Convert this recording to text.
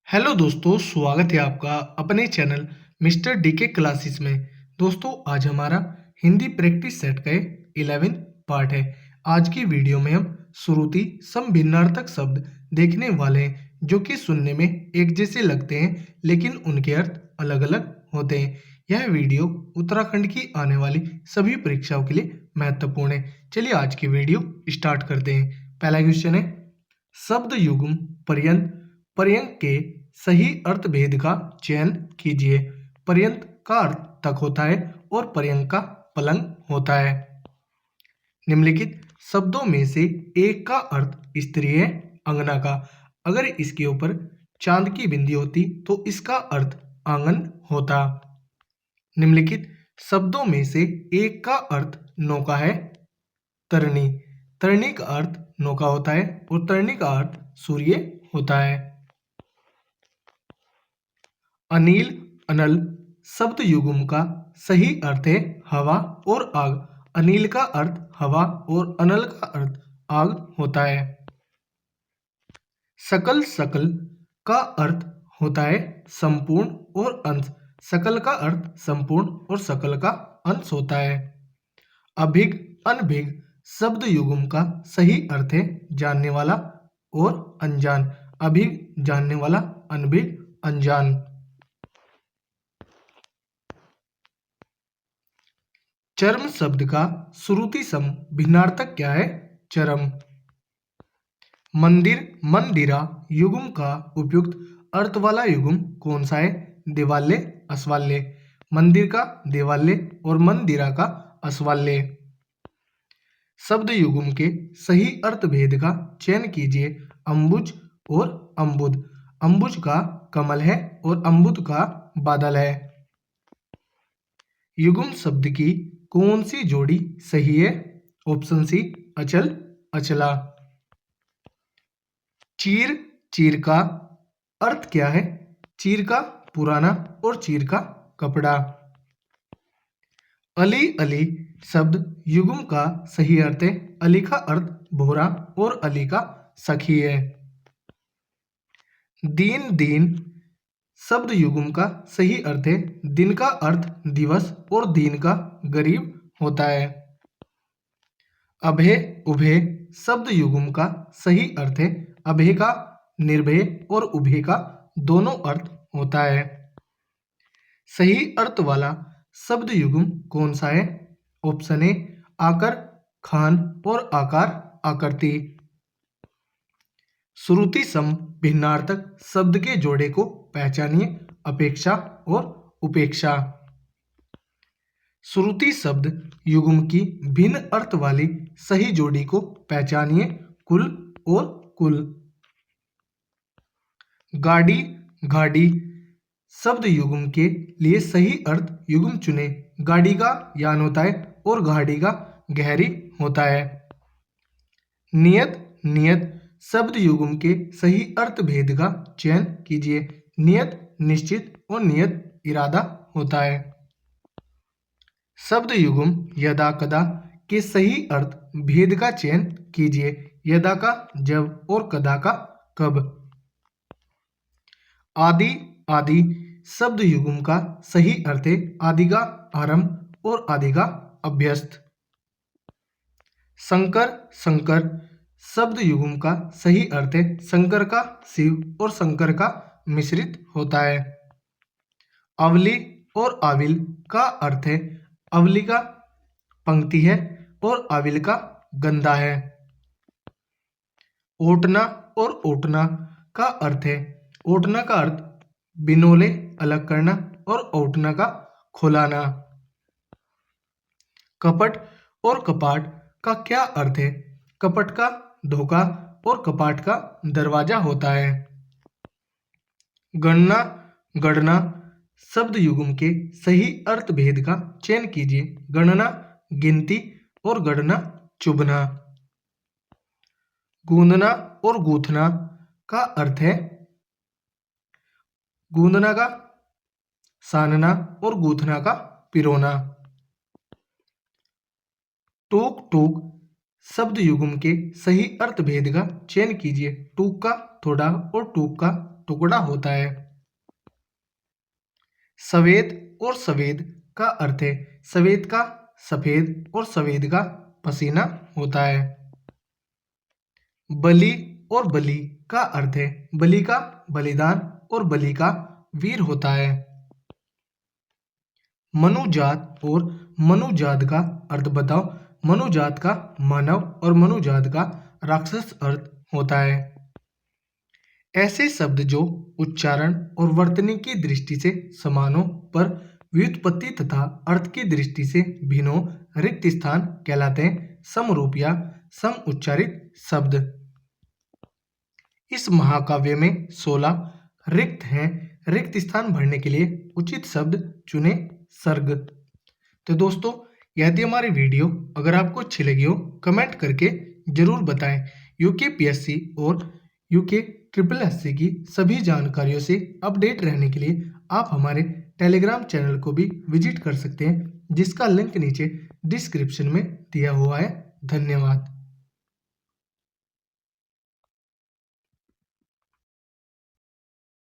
Hello दोस्तों, स्वागत है आपका अपने चैनल मिस्टर डीके क्लासेस में। दोस्तों, आज हमारा हिंदी प्रैक्टिस सेट का 11 पार्ट है। आज की वीडियो में हम श्रुति सम भिन्नार्थक शब्द देखने वाले हैं जो कि सुनने में एक जैसे लगते हैं लेकिन उनके अर्थ अलग अलग होते हैं। यह वीडियो उत्तराखंड की आने वाली सभी परीक्षाओं के लिए महत्वपूर्ण है। चलिए आज की वीडियो स्टार्ट करते हैं। पहला क्वेश्चन है, शब्द युग्म पर्यंत पर्यंक के सही अर्थ भेद का चयन कीजिए। पर्यंत का अर्थ तक होता है और पर्यंक का पलंग होता है। निम्नलिखित शब्दों में से एक का अर्थ स्त्री है, अंगना का। अगर इसके ऊपर चांद की बिंदी होती तो इसका अर्थ आंगन होता। निम्नलिखित शब्दों में से एक का अर्थ नौका है, तरणी। तरणी का अर्थ नौका होता है और तरणी का अर्थ सूर्य होता है। अनिल अनल शब्द युग्म का सही अर्थ है हवा और आग। अनिल का अर्थ हवा और अनल का अर्थ आग होता है। सकल सकल का अर्थ होता है संपूर्ण और अंश। सकल का अर्थ संपूर्ण और सकल का अंश होता है। अभिग अनभिग शब्द युग्म का सही अर्थ है जानने वाला और अनजान। अभिग जानने वाला, अनभिग अनजान। चर्म शब्द का श्रुति सम भिन्नार्थक क्या है? चरम। मंदिर मंदिरा युग्म का उपयुक्त अर्थ वाला युग्म कौन सा है? देवालय अस्वाल्य। मंदिर का देवालय और मंदिरा का अस्वाल्य। शब्द युग्म के सही अर्थ भेद का चयन कीजिए। अंबुज और अंबुद। अंबुज का कमल है और अंबुद का बादल है। युग्म शब्द की कौन सी जोड़ी सही है? ऑप्शन सी अचल अचला। चीर चीर का अर्थ क्या है? चीर का पुराना और चीर का कपड़ा। अली अली शब्द युग्म का सही अर्थ है अली का अर्थ भोरा और अली का सखी है। दीन दीन शब्द युग्म का सही अर्थ है दिन का अर्थ दिवस और दीन का गरीब होता है। अभय उभय शब्द युग्म का सही अर्थ है अभय का निर्भय और उभय का दोनों अर्थ होता है। सही अर्थ वाला शब्द युग्म कौन सा है? ऑप्शन ए आकर खान और आकार आकृति। श्रुति सम भिन्नार्थक शब्द के जोड़े को पहचानिए। अपेक्षा और उपेक्षा। श्रुति शब्द युग्म की भिन्न अर्थ वाली सही जोड़ी को पहचानिए। कुल और कुल। गाड़ी गाड़ी शब्द युग्म के लिए सही अर्थ युग्म चुने। गाड़ी का यान होता है और गाड़ी का गहरी होता है। नियत नियत शब्द युग्म के सही अर्थ भेद का चयन कीजिए। नियत निश्चित और नियत इरादा होता है। शब्द युग्म यदा कदा के सही अर्थ भेद का चयन कीजिए। यदा का जब और कदा का कब। आदि आदि शब्द युग्म का सही अर्थ है आदि का आरंभ और आदि का अभ्यस्त। शंकर शंकर शब्द युग्म का सही अर्थ है शंकर का शिव और शंकर का मिश्रित होता है। अवली और आविल का अर्थ है अवली का पंक्ति है और आविल का गंधा है। ओटना और ओटना का अर्थ है ओटना का अर्थ बिनोले अलग करना और ओटना का खुलाना। कपट और कपाट का क्या अर्थ है? कपट का धोखा और कपाट का दरवाजा होता है। गणना गणना शब्द युग्म के सही अर्थ भेद का चयन कीजिए। गणना गिनती और गणना चुभना। गूंदना और गूंथना का अर्थ है गूंदना का सानना और गूंथना का पिरोना। टूक टूक शब्द युग्म के सही अर्थ भेद का चयन कीजिए। टूक का थोड़ा और टूक का टुकड़ा होता है। सवेद और सवेद का अर्थ है सवेद का सफेद और सवेद का पसीना होता है। बलि और बलि का अर्थ है बलि का बलिदान और बलि का वीर होता है। मनुजात और मनुजात का अर्थ बताओ। मनुजात का मानव और मनुजात का राक्षस अर्थ होता है। ऐसे शब्द जो उच्चारण और वर्तनी की दृष्टि से समान हो पर व्युत्पत्ति तथा अर्थ की दृष्टि से भिन्न हो रिक्त स्थान कहलाते हैं। समरूप या सम उच्चारित शब्द। इस महाकाव्य में 16 रिक्त हैं। रिक्त स्थान भरने के लिए उचित शब्द चुने। सर्ग। तो दोस्तों, यदि हमारी वीडियो अगर आपको अच्छी लगी हो कमेंट करके जरूर बताएं। यूकेपीएससी और यूके ट्रिपल एससी की सभी जानकारियों से अपडेट रहने के लिए आप हमारे टेलीग्राम चैनल को भी विजिट कर सकते हैं, जिसका लिंक नीचे डिस्क्रिप्शन में दिया हुआ है। धन्यवाद।